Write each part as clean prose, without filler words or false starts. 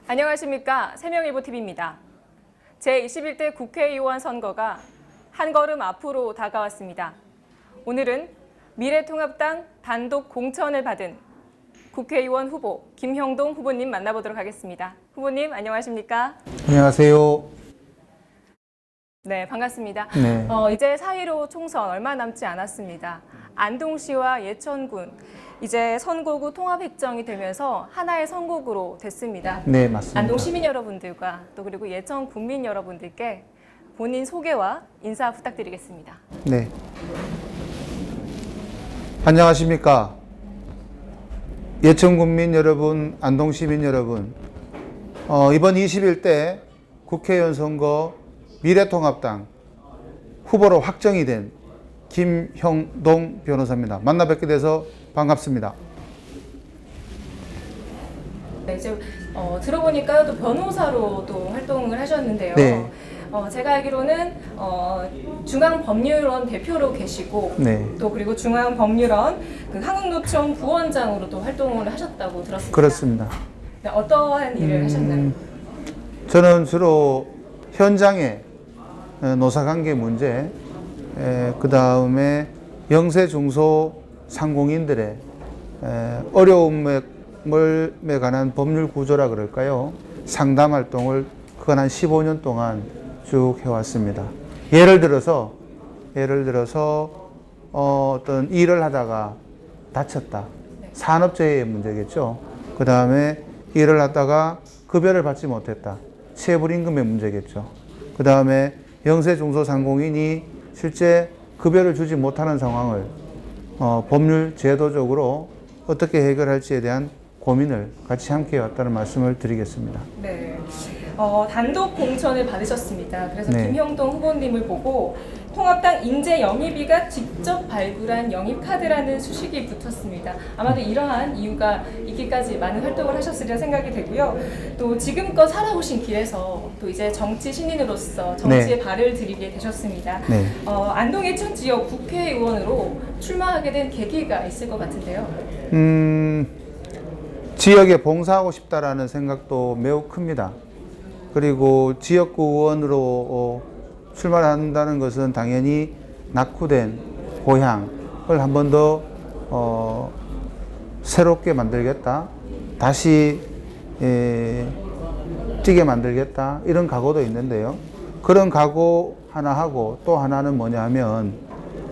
안녕하십니까. 세명일보TV입니다. 제21대 국회의원 선거가 한 걸음 앞으로 다가왔습니다. 오늘은 미래통합당 단독 공천을 받은 국회의원 후보 김형동 후보님 만나보도록 하겠습니다. 후보님 안녕하십니까? 안녕하세요. 네, 반갑습니다. 네. 이제 4.15 총선 얼마 남지 않았습니다. 안동시와 예천군 이제 선거구 통합획정이 되면서 하나의 선거구로 됐습니다. 네, 맞습니다. 안동 시민 여러분들과 또 그리고 예천 국민 여러분들께 본인 소개와 인사 부탁드리겠습니다. 네. 안녕하십니까. 예천 국민 여러분, 안동 시민 여러분. 이번 21대 국회의원 선거 미래통합당 후보로 확정이 된 김형동 변호사입니다. 만나 뵙게 돼서 반갑습니다. 네, 이제 들어보니까 또 변호사로 또 활동을 하셨는데요. 네. 제가 알기로는 중앙법률원 대표로 계시고 네. 또 그리고 중앙법률원 그 한국노총 부원장으로도 활동을 하셨다고 들었습니다. 그렇습니다. 네, 어떠한 일을 하셨나요? 저는 주로 현장의 노사관계 문제, 그 다음에 영세 중소 상공인들의 어려움에 관한 법률 구조라 그럴까요? 상담 활동을 그건 한 15년 동안 쭉 해왔습니다. 예를 들어서 어떤 일을 하다가 다쳤다. 산업재해의 문제겠죠. 그 다음에 일을 하다가 급여를 받지 못했다. 체불임금의 문제겠죠. 그 다음에 영세 중소상공인이 실제 급여를 주지 못하는 상황을 법률 제도적으로 어떻게 해결할지에 대한 고민을 같이 함께 해왔다는 말씀을 드리겠습니다. 네. 단독 공천을 받으셨습니다. 그래서 네. 김형동 후보님을 보고 통합당 인재 영입위가 직접 발굴한 영입카드라는 수식이 붙었습니다. 아마도 이러한 이유가 있기까지 많은 활동을 하셨으리라 생각이 되고요. 또 지금껏 살아오신 길에서 또 이제 정치 신인으로서 정치에 네. 발을 들이게 되셨습니다. 네. 안동 예천 지역 국회의원으로 출마하게 된 계기가 있을 것 같은데요. 지역에 봉사하고 싶다라는 생각도 매우 큽니다. 그리고 지역구 의원으로 출마를 한다는 것은 당연히 낙후된 고향을 한 번 더 새롭게 만들겠다. 다시 뛰게 만들겠다. 이런 각오도 있는데요. 그런 각오 하나 하고 또 하나는 뭐냐 하면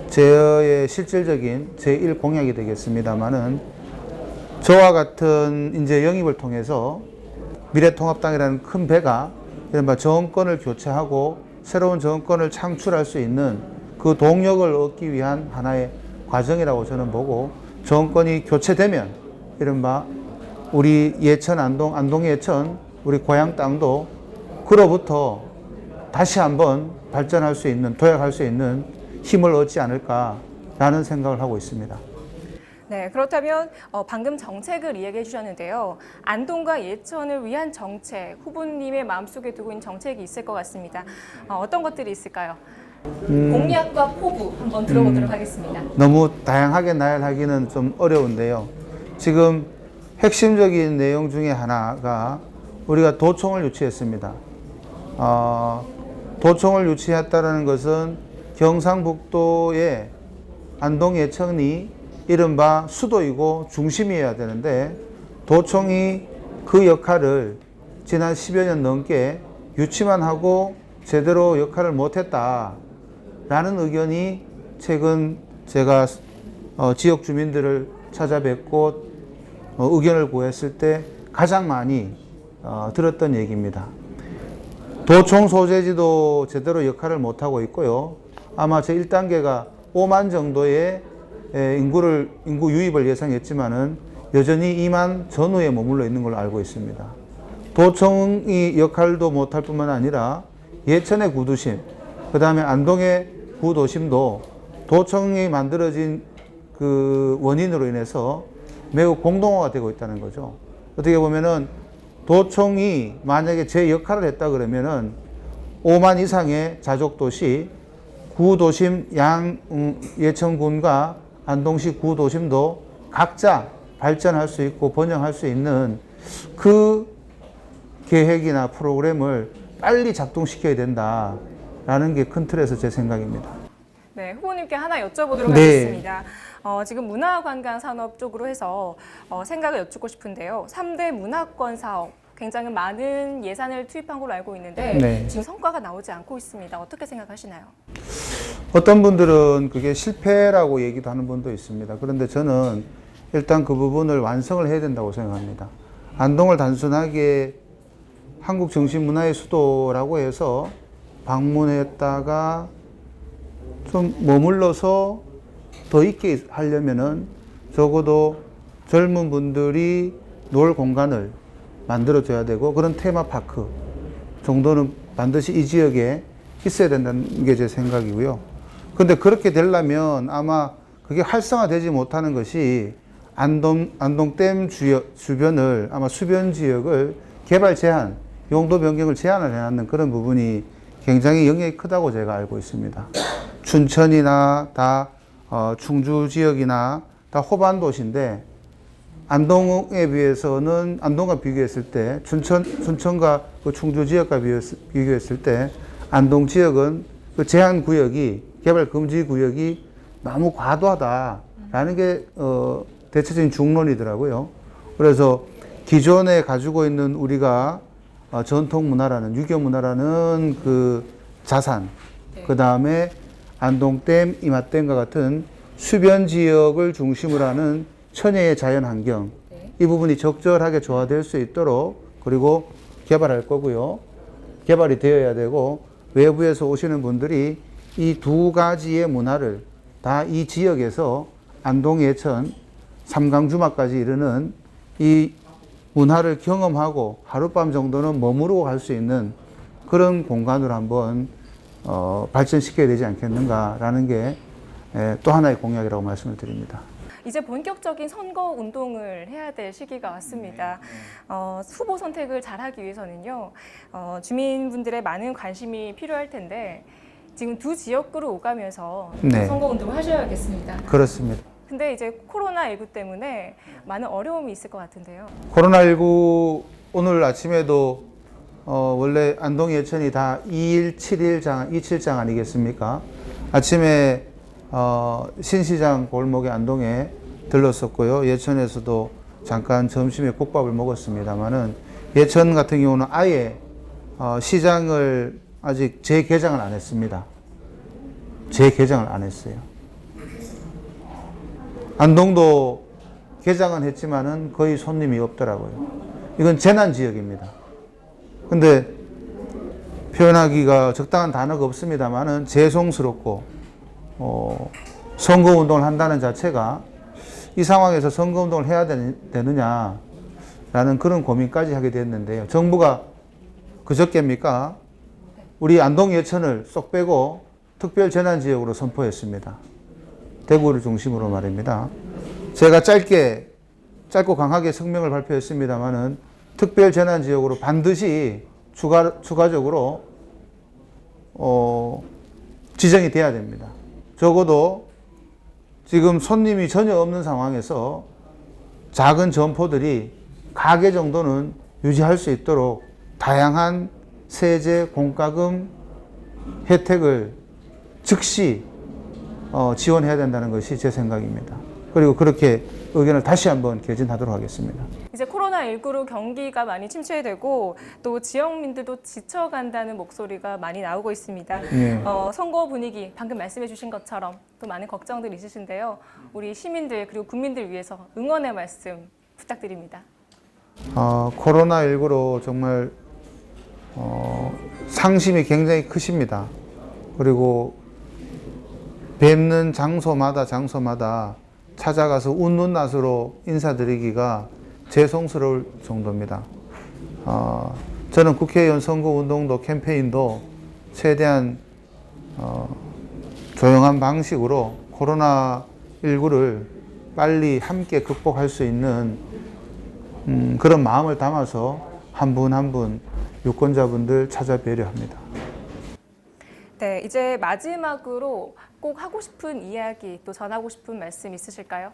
저의 실질적인 제1 공약이 되겠습니다만은 저와 같은 이제 영입을 통해서 미래통합당이라는 큰 배가 이른바 정권을 교체하고 새로운 정권을 창출할 수 있는 그 동력을 얻기 위한 하나의 과정이라고 저는 보고, 정권이 교체되면 이른바 우리 예천, 안동 예천, 우리 고향 땅도 그로부터 다시 한번 발전할 수 있는, 도약할 수 있는 힘을 얻지 않을까라는 생각을 하고 있습니다. 네, 그렇다면 방금 정책을 이야기해 주셨는데요. 안동과 예천을 위한 정책, 후보님의 마음속에 두고 있는 정책이 있을 것 같습니다. 어떤 것들이 있을까요? 공약과 포부 한번 들어보도록 하겠습니다. 너무 다양하게 나열하기는 좀 어려운데요. 지금 핵심적인 내용 중에 하나가 우리가 도청을 유치했습니다. 도청을 유치했다는 것은 경상북도의 안동 예천이 이른바 수도이고 중심이어야 되는데, 도청이 그 역할을 지난 10여 년 넘게 유치만 하고 제대로 역할을 못했다라는 의견이 최근 제가 지역 주민들을 찾아뵙고 의견을 구했을 때 가장 많이 들었던 얘기입니다. 도청 소재지도 제대로 역할을 못하고 있고요. 아마 제 1단계가 5만 정도의 인구 유입을 예상했지만은 여전히 2만 전후에 머물러 있는 걸로 알고 있습니다. 도청이 역할도 못할 뿐만 아니라 예천의 구도심, 그 다음에 안동의 구도심도 도청이 만들어진 그 원인으로 인해서 매우 공동화가 되고 있다는 거죠. 어떻게 보면은 도청이 만약에 제 역할을 했다 그러면은 5만 이상의 자족도시, 구도심 예천군과 안동시 구도심도 각자 발전할 수 있고 번영할 수 있는 그 계획이나 프로그램을 빨리 작동시켜야 된다라는 게 큰 틀에서 제 생각입니다. 네, 후보님께 하나 여쭤보도록 네. 하겠습니다. 지금 문화관광산업 쪽으로 해서 생각을 여쭙고 싶은데요. 3대 문화권 사업 굉장히 많은 예산을 투입한 걸로 알고 있는데 네. 지금 성과가 나오지 않고 있습니다. 어떻게 생각하시나요? 어떤 분들은 그게 실패라고 얘기도 하는 분도 있습니다. 그런데 저는 일단 그 부분을 완성을 해야 된다고 생각합니다. 안동을 단순하게 한국 정신문화의 수도라고 해서 방문했다가 좀 머물러서 더 있게 하려면은 적어도 젊은 분들이 놀 공간을 만들어줘야 되고 그런 테마파크 정도는 반드시 이 지역에 있어야 된다는 게 제 생각이고요. 근데 그렇게 되려면 아마 그게 활성화되지 못하는 것이 안동댐 주변을 아마 수변 지역을 개발 제한, 용도 변경을 제한을 해놨는 그런 부분이 굉장히 영향이 크다고 제가 알고 있습니다. 춘천이나 다 충주 지역이나 다 호반 도시인데 안동에 비해서는 안동과 비교했을 때 춘천과 그 충주 지역과 비교했을 때 안동 지역은 그 제한 구역이 개발 금지 구역이 너무 과도하다라는 게 대체적인 중론이더라고요. 그래서 기존에 가지고 있는 우리가 전통 문화라는 유교 문화라는 그 자산, 그 다음에 안동댐, 이맛댐과 같은 수변 지역을 중심으로 하는 천혜의 자연 환경, 이 부분이 적절하게 조화될 수 있도록 그리고 개발할 거고요. 개발이 되어야 되고 외부에서 오시는 분들이 이 두 가지의 문화를 다 이 지역에서 안동, 예천, 삼강주마까지 이르는 이 문화를 경험하고 하룻밤 정도는 머무르고 갈 수 있는 그런 공간으로 한번 발전시켜야 되지 않겠는가라는 게 또 하나의 공약이라고 말씀을 드립니다. 이제 본격적인 선거 운동을 해야 될 시기가 왔습니다. 후보 선택을 잘하기 위해서는요, 주민분들의 많은 관심이 필요할 텐데 지금 두 지역구로 오가면서 네. 선거 운동을 하셔야겠습니다. 그렇습니다. 근데 이제 코로나19 때문에 많은 어려움이 있을 것 같은데요. 코로나19 오늘 아침에도 원래 안동 예천이 다 27장 아니겠습니까? 아침에 신시장 골목의 안동에 들렀었고요. 예천에서도 잠깐 점심에 국밥을 먹었습니다만은 예천 같은 경우는 아예 시장을 아직 재개장을 안 했습니다. 재개장을 안 했어요. 안동도 개장은 했지만은 거의 손님이 없더라고요. 이건 재난 지역입니다. 근데 표현하기가 적당한 단어가 없습니다만은 죄송스럽고 선거운동을 한다는 자체가 이 상황에서 선거운동을 해야 되느냐라는 그런 고민까지 하게 됐는데요. 정부가 그저께입니까? 우리 안동 예천을 쏙 빼고 특별재난지역으로 선포했습니다. 대구를 중심으로 말입니다. 제가 짧고 강하게 성명을 발표했습니다만은 특별재난지역으로 반드시 추가적으로 지정이 돼야 됩니다. 적어도 지금 손님이 전혀 없는 상황에서 작은 점포들이 가게 정도는 유지할 수 있도록 다양한 세제, 공과금 혜택을 즉시 지원해야 된다는 것이 제 생각입니다. 그리고 그렇게 의견을 다시 한번 개진하도록 하겠습니다. 이제 코로나19로 경기가 많이 침체되고 또 지역민들도 지쳐간다는 목소리가 많이 나오고 있습니다. 예. 선거 분위기 방금 말씀해 주신 것처럼 또 많은 걱정들이 있으신데요. 우리 시민들 그리고 국민들 위해서 응원의 말씀 부탁드립니다. 코로나19로 정말 상심이 굉장히 크십니다. 그리고 뵙는 장소마다 찾아가서 웃는 낯으로 인사드리기가 죄송스러울 정도입니다. 저는 국회의원 선거운동도 캠페인도 최대한 조용한 방식으로 코로나19를 빨리 함께 극복할 수 있는 그런 마음을 담아서 한 분 한 분 유권자분들 찾아뵈려 합니다. 네, 이제 마지막으로 꼭 하고 싶은 이야기 또 전하고 싶은 말씀 있으실까요?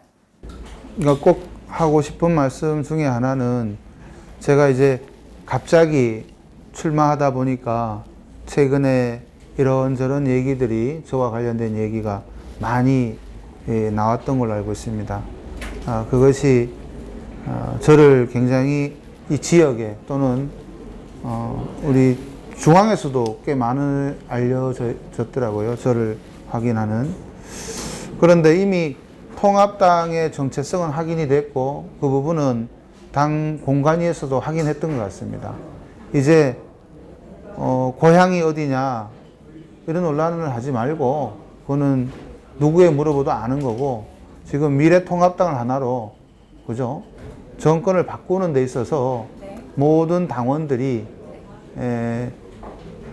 그러니까 꼭 하고 싶은 말씀 중에 하나는 제가 이제 갑자기 출마하다 보니까 최근에 이런저런 얘기들이 저와 관련된 얘기가 많이 나왔던 걸로 알고 있습니다. 그것이 저를 굉장히 이 지역에 또는 우리 중앙에서도 꽤 많이 알려졌더라고요. 저를 확인하는. 그런데 이미 통합당의 정체성은 확인이 됐고 그 부분은 당 공관위에서도 확인했던 것 같습니다. 이제 고향이 어디냐 이런 논란을 하지 말고 그거는 누구에 물어봐도 아는 거고 지금 미래통합당을 하나로 그죠? 정권을 바꾸는 데 있어서 모든 당원들이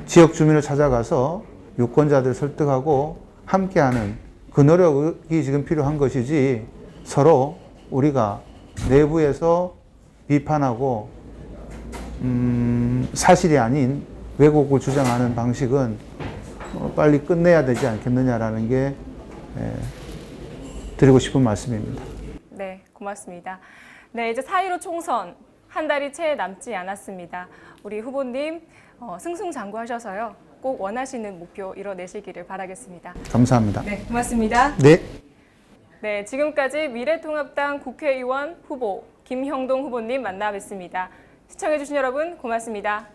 지역 주민을 찾아가서 유권자들 설득하고 함께하는 그 노력이 지금 필요한 것이지 서로 우리가 내부에서 비판하고 사실이 아닌 왜곡을 주장하는 방식은 빨리 끝내야 되지 않겠느냐라는 게 드리고 싶은 말씀입니다. 네, 고맙습니다. 네, 이제 4.15 총선 한 달이 채 남지 않았습니다. 우리 후보님 승승장구하셔서요. 꼭 원하시는 목표 이뤄내시기를 바라겠습니다. 감사합니다. 네, 고맙습니다. 네. 네, 지금까지 미래통합당 국회의원 후보 김형동 후보님 만나 뵀습니다. 시청해주신 여러분 고맙습니다.